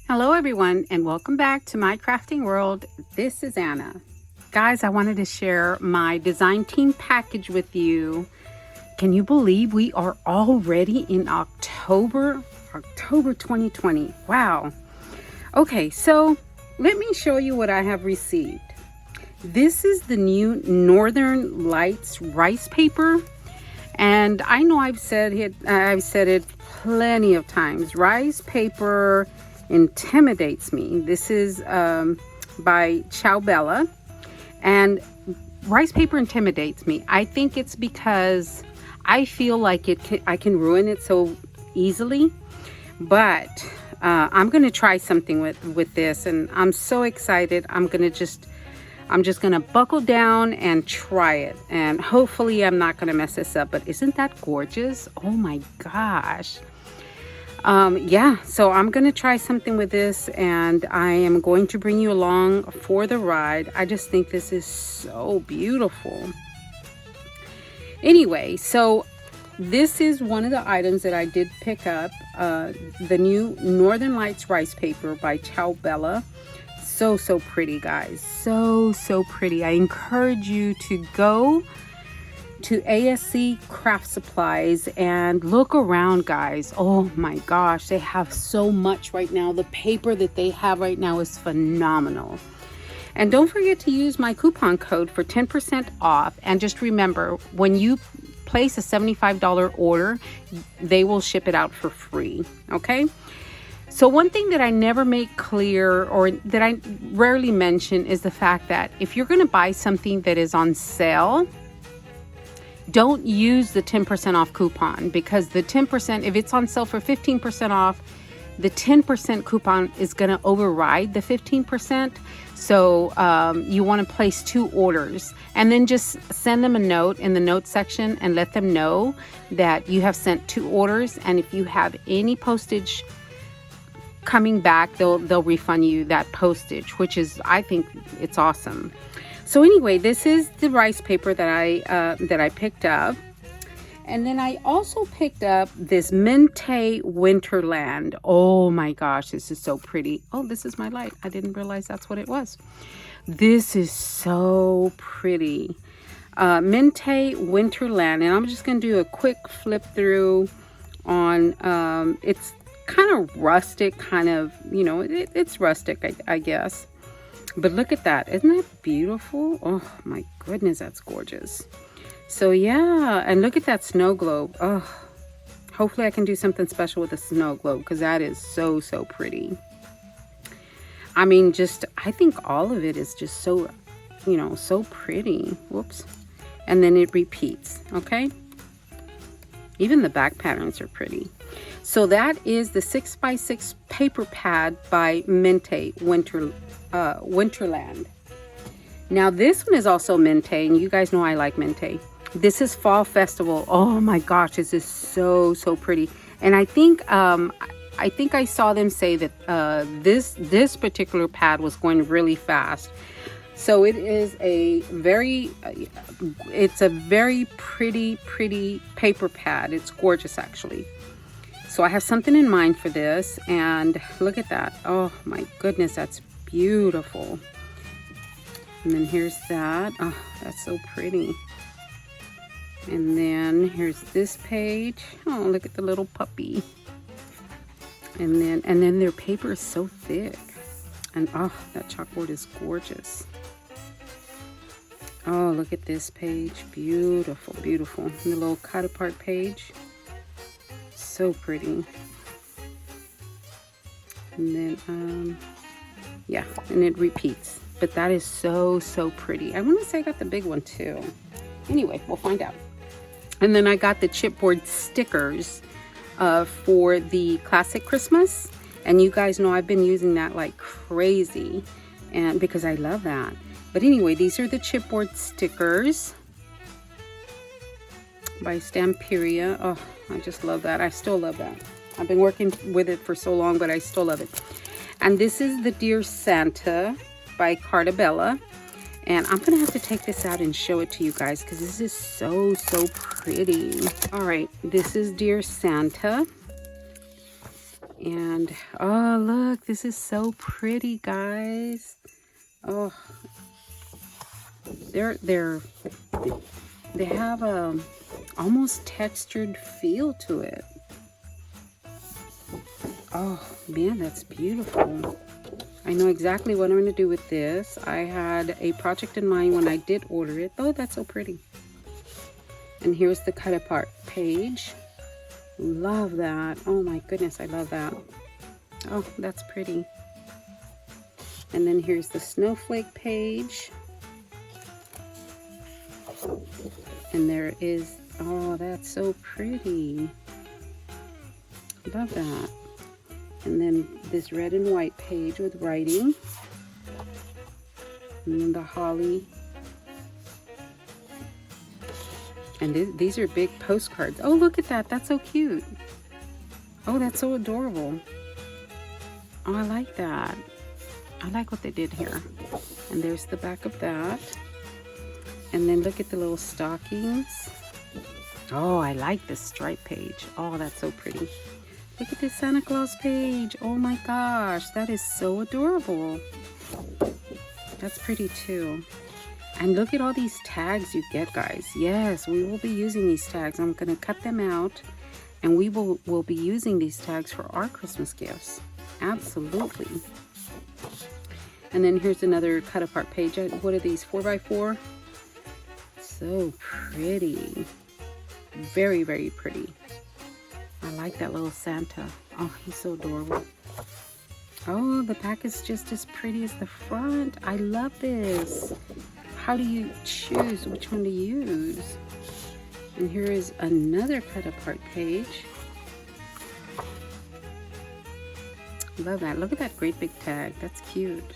Hello everyone and welcome back to my crafting world. This is Anna. Guys, I wanted to share my design team package with you. Can you believe we are already in October 2020? Wow. Okay, so let me show you what I have received. This is the new Northern Lights rice paper. And I know I've said it plenty of times. Rice paper intimidates me. This is by Bella, and rice paper intimidates me. I think it's because I feel like I can ruin it so easily, but I'm gonna try something with this, and I'm so excited. I'm just gonna buckle down and try it, and hopefully I'm not gonna mess this up. But isn't that gorgeous? Oh my gosh. Yeah, so I'm gonna try something with this, and I am going to bring you along for the ride. I just think this is so beautiful. Anyway, so this is one of the items that I did pick up, the new Northern Lights rice paper by Bella. So pretty, guys. So pretty. I encourage you to go to ASC Supplies and look around, guys. Oh my gosh, they have so much right now. The paper that they have right now is phenomenal. And don't forget to use my coupon code for 10% off. And just remember, when you place a $75 order, they will ship it out for free. Okay? So one thing that I never make clear, or that I rarely mention, is the fact that if you're going to buy something that is on sale, don't use the 10% off coupon, because the 10%, if it's on sale for 15% off, the 10% coupon is going to override the 15%. So you want to place 2 orders, and then just send them a note in the note section and let them know that you have sent 2 orders. And if you have any postage coming back, they'll refund you that postage, which is, I think it's awesome. So anyway, this is the rice paper that I picked up. And then I also picked up this Mente Winterland. Oh my gosh, this is so pretty. Oh, this is my light. I didn't realize that's what it was. This is so pretty. Mente Winterland. And I'm just going to do a quick flip through on, it's kind of rustic, kind of, you know, it's rustic, I guess. But look at that. Isn't that beautiful? Oh my goodness, that's gorgeous. So yeah, and look at that snow globe. Oh, hopefully I can do something special with the snow globe, because that is so pretty. I mean, I think all of it is just so, you know, so pretty. Whoops. And then it repeats, okay? Even the back patterns are pretty. So that is the 6x6 paper pad by Mente Winterland. Now this one is also Mente, and you guys know I like Mente. This is Fall Festival. Oh my gosh, this is so pretty. And I think I saw them say that this particular pad was going really fast. So it is a very pretty paper pad. It's gorgeous, actually. So I have something in mind for this, and look at that. Oh my goodness, that's beautiful. And then here's that. Oh, that's so pretty. And then here's this page. Oh, look at the little puppy. And then their paper is so thick. And oh, that chalkboard is gorgeous. Oh, look at this page. Beautiful. And the little cut apart page. So pretty. And then yeah, and it repeats. But that is so pretty. I want to say I got the big one too. Anyway, we'll find out. And then I got the chipboard stickers for the Classic Christmas. And you guys know I've been using that like crazy, and because I love that. But anyway, these are the chipboard stickers by Stamperia. Oh, I just love that. I still love that. I've been working with it for so long, but I still love it. And this is the Dear Santa by Bella. And I'm gonna have to take this out and show it to you guys, because this is so pretty. All right, this is Dear Santa. And oh, look, this is so pretty, guys. Oh, they have a almost textured feel to it. Oh man, that's beautiful. I know exactly what I'm going to do with this. I had a project in mind when I did order it. Oh, that's so pretty. And here's the cut apart page. Love that. Oh my goodness, I love that. Oh, that's pretty. And then here's the snowflake page. And there is, oh, that's so pretty. Love that. And then this red and white page with writing. And then the holly. And these are big postcards. Oh, look at that. That's so cute. Oh, that's so adorable. Oh, I like that. I like what they did here. And there's the back of that. And then look at the little stockings. Oh, I like this stripe page. Oh, that's so pretty. Look at this Santa Claus page. Oh my gosh, that is so adorable. That's pretty too. And look at all these tags you get, guys. Yes, we will be using these tags. I'm going to cut them out, and we will be using these tags for our Christmas gifts. Absolutely. And then here's another cut apart page. What are these, 4x4? So pretty. Very, very pretty. I like that little Santa. Oh, he's so adorable. Oh, the back is just as pretty as the front. I love this. How do you choose which one to use? And here is another cut apart page. Love that. Look at that great big tag. That's cute.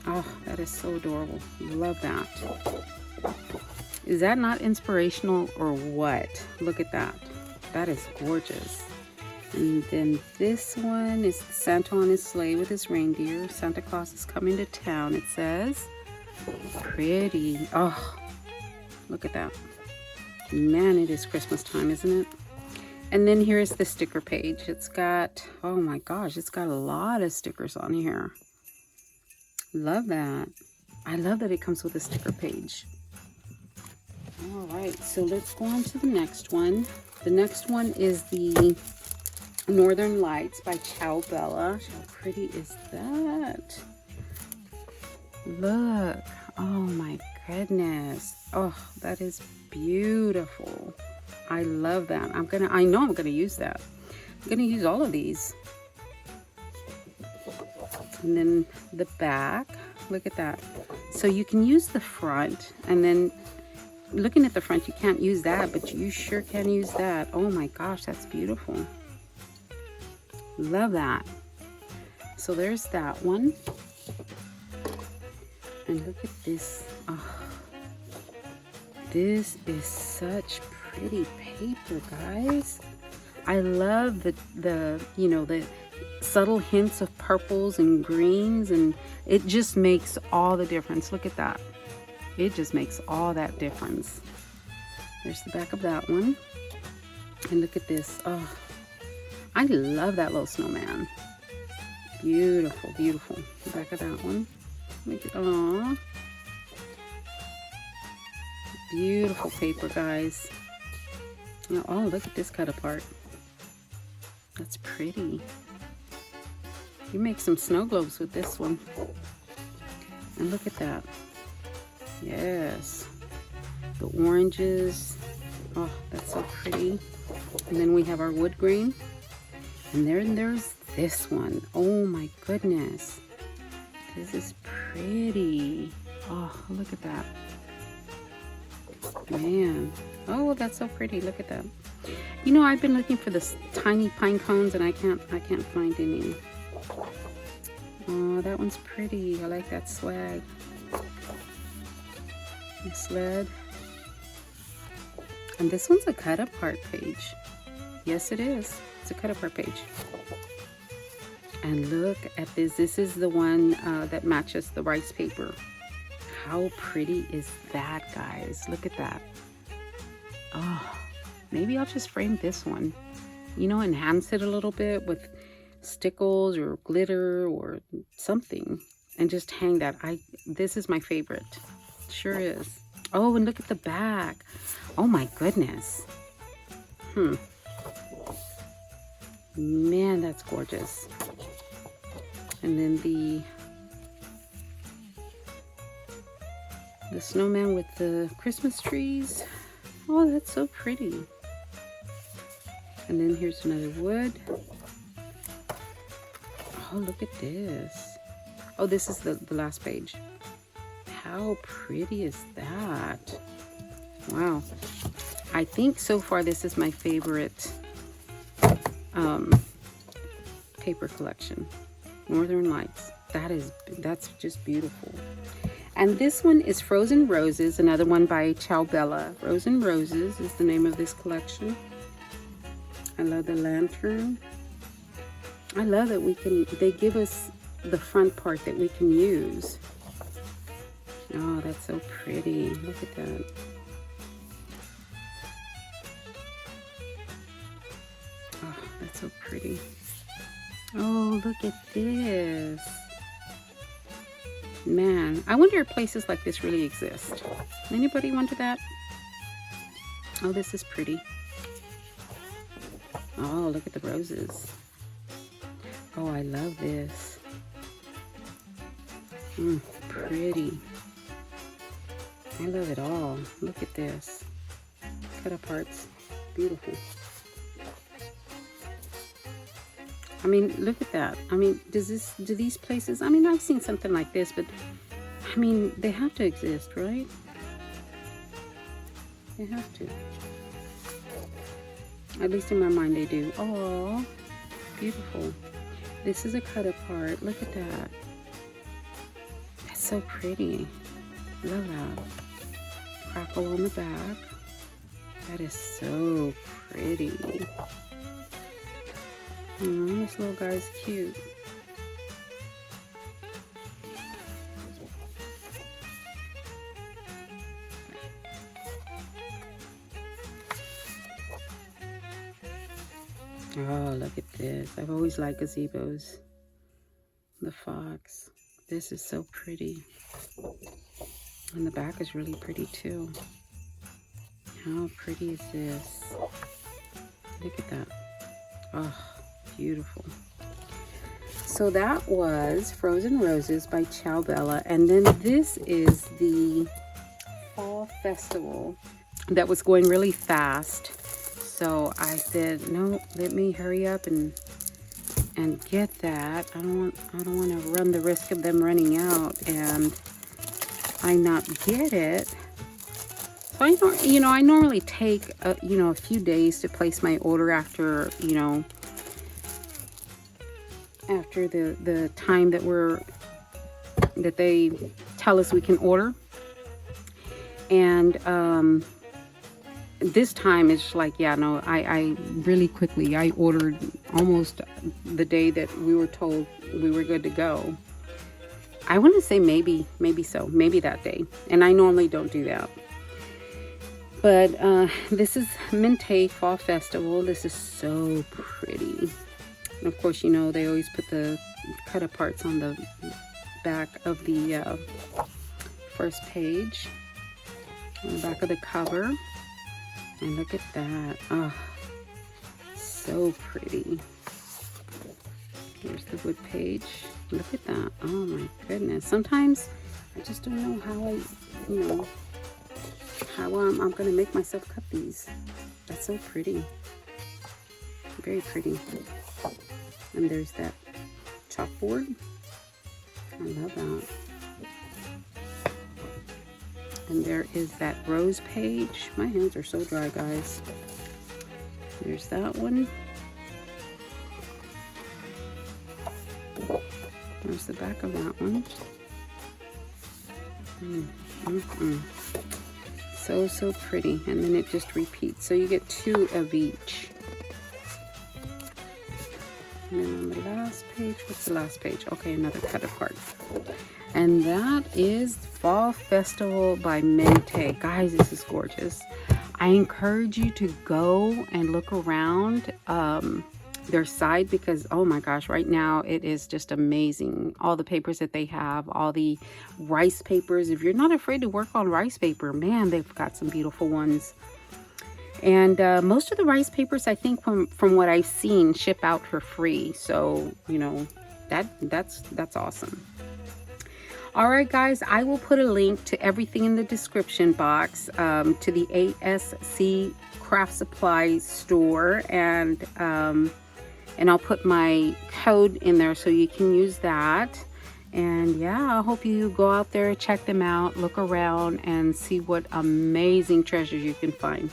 Oh, that is so adorable. Love that. Is that not inspirational or what? Look at that. That is gorgeous. And then this one is Santa on his sleigh with his reindeer. Santa Claus is coming to town, it says. Pretty. Oh, look at that. Man, it is Christmas time, isn't it? And then here's the sticker page. It's got, oh my gosh, it's got a lot of stickers on here. Love that. I love that it comes with a sticker page. All right, so let's go on to the next one. The next one is the Northern Lights by Ciao Bella. How pretty is that? Look. Oh my goodness. Oh, that is beautiful. I love that. I know I'm gonna use that. I'm gonna use all of these. And then the back, look at that. So you can use the front, and then looking at the front, you can't use that, but you sure can use that. Oh my gosh, that's beautiful. Love that. So there's that one. And look at this. Oh, this is such pretty paper, guys. I love the subtle hints of purples and greens, and it just makes all the difference. Look at that. It just makes all that difference. There's the back of that one. And look at this. Oh, I love that little snowman. Beautiful, beautiful. The back of that one. Look at, aw. Beautiful paper, guys. Oh, look at this cut apart. That's pretty. You make some snow globes with this one. And look at that. Yes. The oranges. Oh, that's so pretty. And then we have our wood grain. And there's this one. Oh my goodness. This is pretty. Oh, look at that. Man. Oh, that's so pretty. Look at that. You know, I've been looking for this tiny pine cones, and I can't find any. Oh, that one's pretty. I like that swag. The sled. And this one's a cut apart page. Yes, it is. It's a cut apart page. And look at this. This is the one that matches the rice paper. How pretty is that, guys? Look at that. Oh, maybe I'll just frame this one. you know, enhance it a little bit with stickles or glitter or something, and just hang that. This is my favorite. Sure is. Oh, and look at the back. Oh my goodness. Man, that's gorgeous. And then the snowman with the Christmas trees. Oh, that's so pretty. And then here's another wood. Oh, look at this. Oh, this is the last page. How pretty is that? Wow. I think so far this is my favorite paper collection. Northern Lights. That's just beautiful. And this one is Frozen Roses, another one by Ciao Bella. Frozen Roses is the name of this collection. I love the lantern. I love that they give us the front part that we can use. Oh, that's so pretty. Look at that. Oh, that's so pretty. Oh, look at this. Man, I wonder if places like this really exist. Anybody wonder that? Oh, this is pretty. Oh, look at the roses. Oh, I love this. Pretty. I love it all. Look at this. Cut aparts. Beautiful. I mean, look at that. I mean, do these places, I mean, I've seen something like this, but I mean, they have to exist, right? They have to. At least in my mind they do. Oh, beautiful. This is a cut apart. Look at that. That's so pretty. Love that. Crackle on the back. That is so pretty. This little guy's cute. Oh, look at this. I've always liked gazebos. The fox. This is so pretty. And the back is really pretty too. How pretty is this? Look at that. Oh, beautiful. So that was Frozen Roses by Ciao Bella. And then this is the Fall Festival that was going really fast. So I said, no, let me hurry up and get that. I don't want to run the risk of them running out and I not get it. So I normally take a few days to place my order after after the time that they tell us we can order. And this time it's like, yeah, no, I really quickly, I ordered almost the day that we were told we were good to go. I want to say maybe that day. And I normally don't do that. But this is Mintake Fall Festival. This is so pretty. And of course, they always put the cut aparts on the back of the first page, on the back of the cover. And look at that. Oh, so pretty. Here's the wood page. Look at that. Oh my goodness. Sometimes I just don't know how I'm going to make myself cut these. That's so pretty. Very pretty. And there's that chalkboard. I love that. And there is that rose page. My hands are so dry, guys. There's that one. There's the back of that one. So pretty. And then it just repeats. So you get 2 of each. And then on the last page, what's the last page? Okay, another cut apart. And that is Fall Festival by Mente. Guys, this is gorgeous. I encourage you to go and look around their site, because oh my gosh, right now it is just amazing. All the papers that they have, all the rice papers. If you're not afraid to work on rice paper, man, they've got some beautiful ones. And most of the rice papers, I think from what I've seen, ship out for free. So, you know, that's awesome. All right, guys, I will put a link to everything in the description box, to the ASC Craft Supplies store, and I'll put my code in there so you can use that. And yeah, I hope you go out there, check them out, look around, and see what amazing treasures you can find.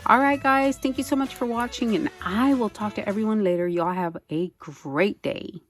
All right, guys, thank you so much for watching, and I will talk to everyone later. Y'all have a great day.